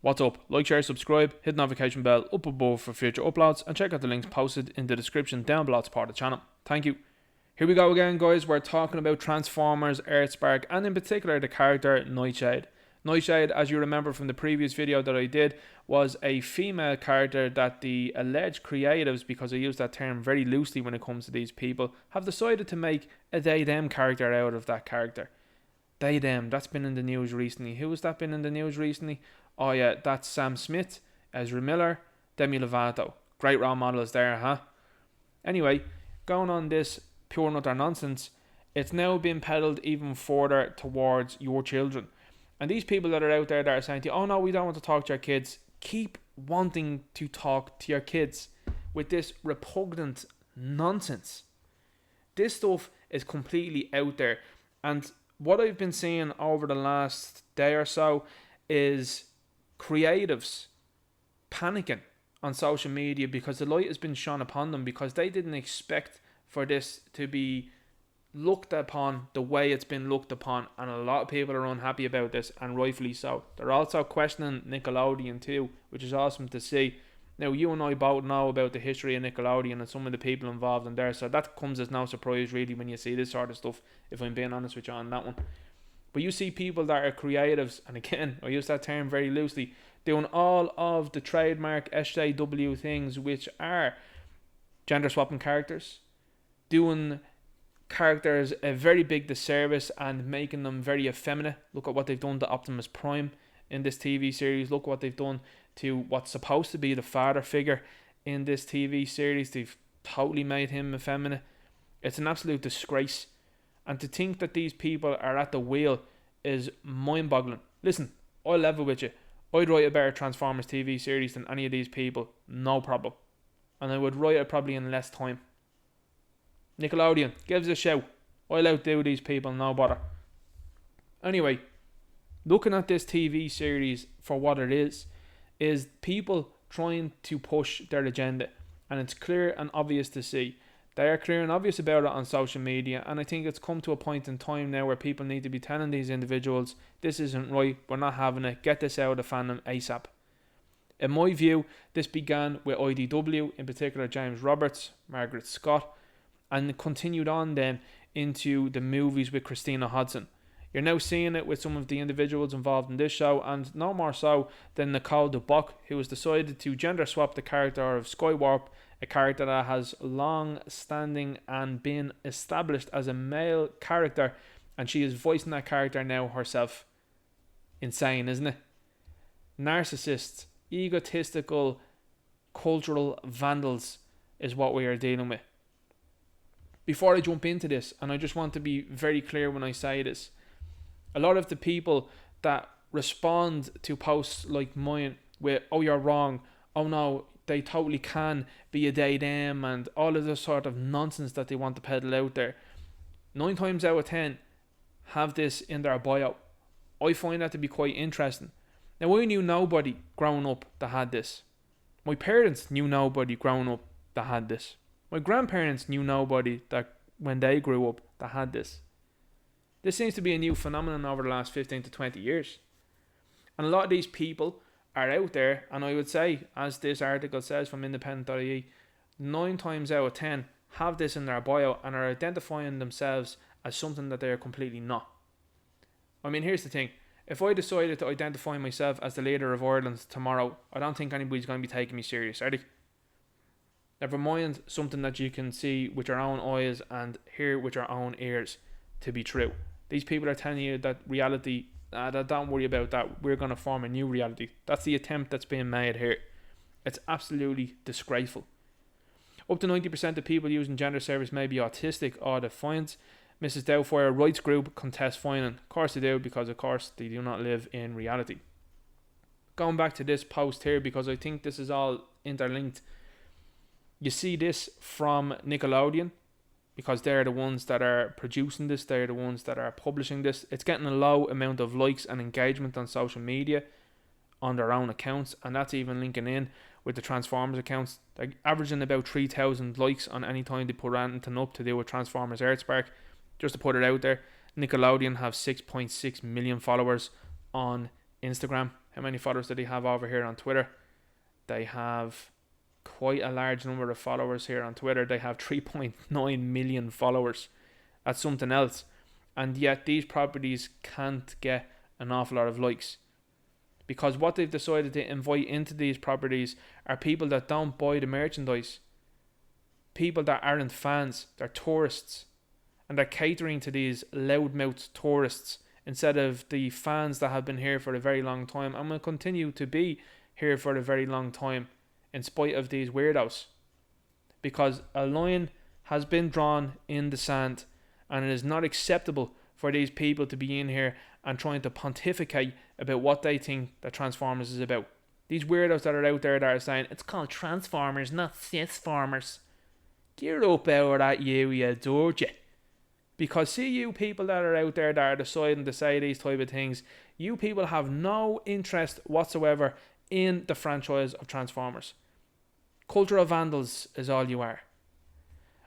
What's up? Like, share, subscribe, hit the notification bell up above for future uploads, and check out the links posted in the description down below to part of the channel. Thank you. Here we go again, guys. We're talking about Transformers, Earthspark, and in particular the character Nightshade. Nightshade, as you remember from the previous video that I did, was a female character that the alleged creatives, because I use that term very loosely when it comes to these people, have decided to make a they-them character out of that character. They-them, that's been in the news recently. Who has that been in the news recently? Oh yeah, that's Sam Smith, Ezra Miller, Demi Lovato. Great role models there, huh? Anyway, going on this pure and utter nonsense, it's now been peddled even further towards your children. And these people that are out there that are saying to you, oh no, we don't want to talk to your kids, keep wanting to talk to your kids with this repugnant nonsense. This stuff is completely out there. And what I've been seeing over the last day or so is creatives panicking on social media because the light has been shone upon them, because they didn't expect for this to be looked upon the way it's been looked upon, and a lot of people are unhappy about this, and rightfully so. They're also questioning Nickelodeon too, which is awesome to see. Now, you and I both know about the history of Nickelodeon and some of the people involved in there, so that comes as no surprise really when you see this sort of stuff, if I'm being honest with you on that one. But you see people that are creatives, and again, I use that term very loosely, doing all of the trademark SJW things, which are gender swapping characters, doing characters a very big disservice and making them very effeminate. Look at what they've done to Optimus Prime in this TV series. Look what they've done to what's supposed to be the father figure in this TV series. They've totally made him effeminate. It's an absolute disgrace. And to think that these people are at the wheel is mind-boggling. Listen, I'll level with you. I'd write a better Transformers TV series than any of these people, no problem. And I would write it probably in less time. Nickelodeon, give us a shout. I'll outdo these people, no bother. Anyway, looking at this TV series for what it is people trying to push their agenda. And it's clear and obvious to see. They are clear and obvious about it on social media, and I think it's come to a point in time now where people need to be telling these individuals, this isn't right, we're not having it, get this out of the fandom ASAP. In my view, this began with IDW, in particular James Roberts, Margaret Scott, and continued on then into the movies with Christina Hodson. You're now seeing it with some of the individuals involved in this show, and no more so than Nicole Duboc, who has decided to gender swap the character of Skywarp, a character that has long standing and been established as a male character, and she is voicing that character now herself. Insane, isn't it? Narcissists, egotistical, cultural vandals is what we are dealing with. Before I jump into this, and I just want to be very clear when I say this, a lot of the people that respond to posts like mine with, oh, you're wrong, oh no, they totally can be a they-them, and all of this sort of nonsense that they want to peddle out there, 9 times out of 10 have this in their bio. I find that to be quite interesting. Now, I knew nobody growing up that had this. My parents knew nobody growing up that had this. My grandparents knew nobody that when they grew up that had this. This seems to be a new phenomenon over the last 15 to 20 years. And a lot of these people are out there, and I would say, as this article says from independent.ie, 9 times out of 10 have this in their bio and are identifying themselves as something that they are completely not. I mean, here's the thing. If I decided to identify myself as the leader of Ireland tomorrow, I don't think anybody's going to be taking me serious, are they? Never mind something that you can see with your own eyes and hear with your own ears to be true. These people are telling you that reality, don't worry about that, we're going to form a new reality. That's the attempt that's being made here. It's absolutely disgraceful. Up to 90% of people using gender service may be autistic or defiant. Mrs. Doubtfire Rights Group contests fining. Of course they do, because of course they do not live in reality. Going back to this post here, because I think this is all interlinked. You see this from Nickelodeon, because they're the ones that are producing this, they're the ones that are publishing this. It's getting a low amount of likes and engagement on social media on their own accounts, and that's even linking in with the Transformers accounts. They're averaging about 3,000 likes on any time they put anything up to do with Transformers Earthspark. Just to put it out there, Nickelodeon have 6.6 million followers on Instagram. How many followers do they have over here on Twitter? They have quite a large number of followers here on Twitter. They have 3.9 million followers. That's something else. And yet these properties can't get an awful lot of likes. Because what they've decided to invite into these properties are people that don't buy the merchandise. People that aren't fans. They're tourists. And they're catering to these loudmouth tourists instead of the fans that have been here for a very long time and will continue to be here for a very long time in spite of these weirdos. Because a line has been drawn in the sand, and it is not acceptable for these people to be in here and trying to pontificate about what they think that Transformers is about. These weirdos that are out there that are saying, it's called Transformers, not Cisformers. Get up out of that, you dirty. Because see, you people that are out there that are deciding to say these type of things, you people have no interest whatsoever in the franchise of Transformers. Cultural vandals is all you are.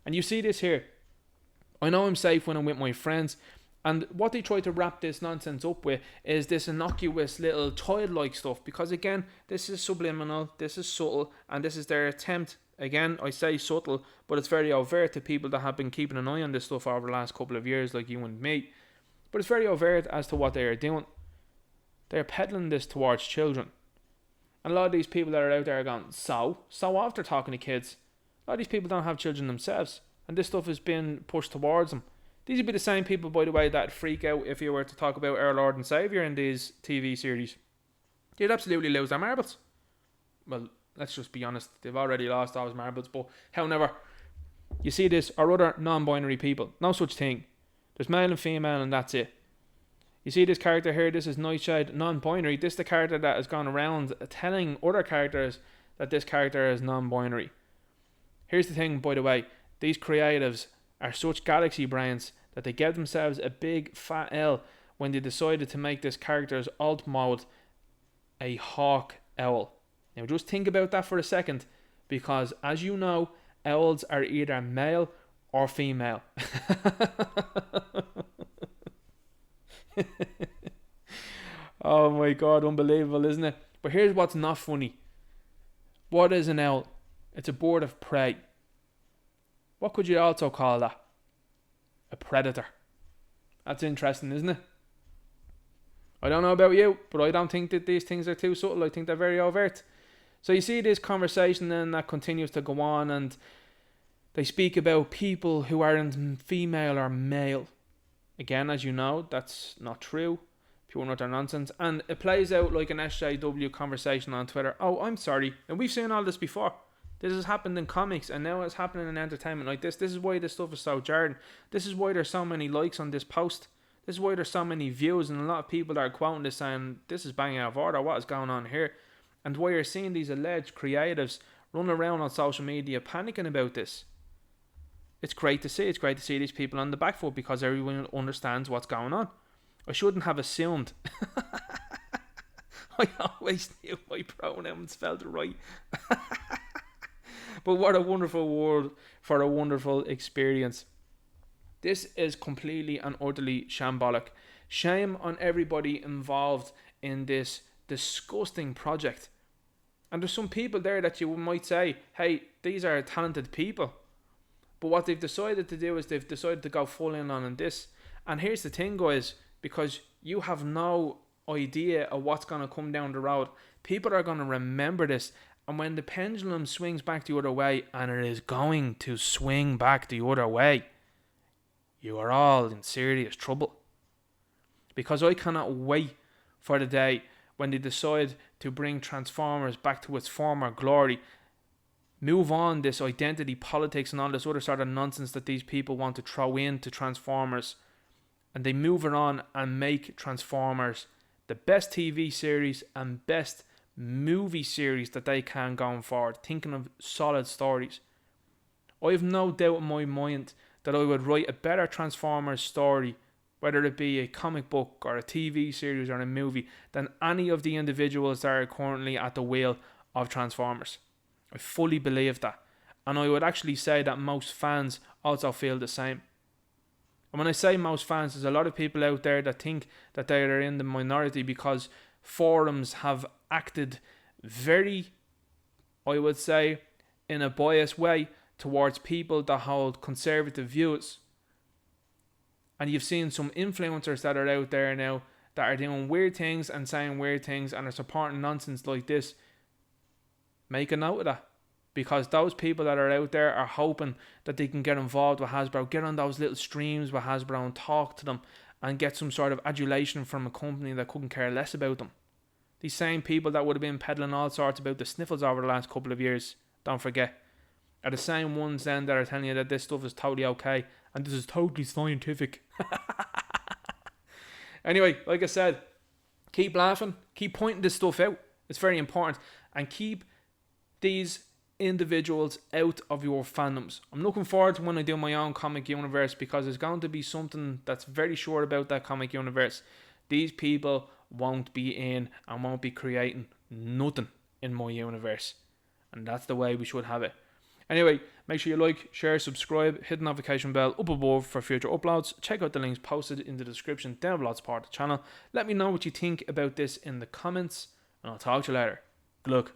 And you see this here. I know I'm safe when I'm with my friends, and what they try to wrap this nonsense up with is this innocuous little child-like stuff, because again, this is subliminal, this is subtle, and this is their attempt. Again, I say subtle, but it's very overt to people that have been keeping an eye on this stuff over the last couple of years, like you and me. But it's very overt as to what they are doing. They are peddling this towards children. And a lot of these people that are out there are going, so off they're talking to kids. A lot of these people don't have children themselves, and this stuff has been pushed towards them. These would be the same people, by the way, that freak out if you were to talk about our Lord and Saviour in these TV series. They'd absolutely lose their marbles. Well, let's just be honest, they've already lost those marbles, but however, you see this, or other non-binary people, no such thing. There's male and female and that's it. You see this character here, this is Nightshade, non-binary. This is the character that has gone around telling other characters that this character is non-binary. Here's the thing, by the way, these creatives are such galaxy brains that they gave themselves a big fat L when they decided to make this character's alt mode a hawk owl. Now just think about that for a second, because as you know, owls are either male or female. Oh my god, unbelievable, isn't it? But here's what's not funny. What is an owl? It's a bird of prey. What could you also call that? A predator. That's interesting, isn't it? I don't know about you, but I don't think that these things are too subtle. I think they're very overt. So you see this conversation then that continues to go on, and they speak about people who aren't female or male. Again, as you know, that's not true. Pure and utter nonsense. And it plays out like an SJW conversation on Twitter. Oh, I'm sorry. And we've seen all this before. This has happened in comics, and now it's happening in entertainment like this. This is why this stuff is so jarring. This is why there's so many likes on this post. This is why there's so many views, and a lot of people that are quoting this saying, this is banging out of order, what is going on here? And why you're seeing these alleged creatives run around on social media panicking about this. It's great to see. It's great to see these people on the back foot, because everyone understands what's going on. I shouldn't have assumed. I always knew my pronouns spelled right. But what a wonderful world for a wonderful experience. This is completely and utterly shambolic. Shame on everybody involved in this disgusting project. And there's some people there that you might say, hey, these are talented people. But what they've decided to do is they've decided to go full in on this. And here's the thing, guys, because you have no idea of what's going to come down the road. People are going to remember this. And when the pendulum swings back the other way, and it is going to swing back the other way, you are all in serious trouble. Because I cannot wait for the day when they decide to bring Transformers back to its former glory. Move on this identity politics and all this other sort of nonsense that these people want to throw into Transformers. And they move it on and make Transformers the best TV series and best movie series that they can going forward, thinking of solid stories. I have no doubt in my mind that I would write a better Transformers story, whether it be a comic book or a TV series or a movie, than any of the individuals that are currently at the wheel of Transformers. I fully believe that, and I would actually say that most fans also feel the same. And when I say most fans, there's a lot of people out there that think that they are in the minority, because forums have acted very, I would say, in a biased way towards people that hold conservative views. And you've seen some influencers that are out there now that are doing weird things and saying weird things and are supporting nonsense like this. Make a note of that. Because those people that are out there are hoping that they can get involved with Hasbro, get on those little streams with Hasbro and talk to them and get some sort of adulation from a company that couldn't care less about them. These same people that would have been peddling all sorts about the sniffles over the last couple of years, don't forget, are the same ones then that are telling you that this stuff is totally okay and this is totally scientific. Anyway, like I said, keep laughing, keep pointing this stuff out. It's very important. And keep these individuals out of your fandoms. I'm looking forward to when I do my own comic universe, because there's going to be something that's very short about that comic universe. These people won't be in and won't be creating nothing in my universe. And that's the way we should have it. Anyway, make sure you like, share, subscribe, hit the notification bell up above for future uploads. Check out the links posted in the description down below as part of the channel. Let me know what you think about this in the comments, and I'll talk to you later. Good luck.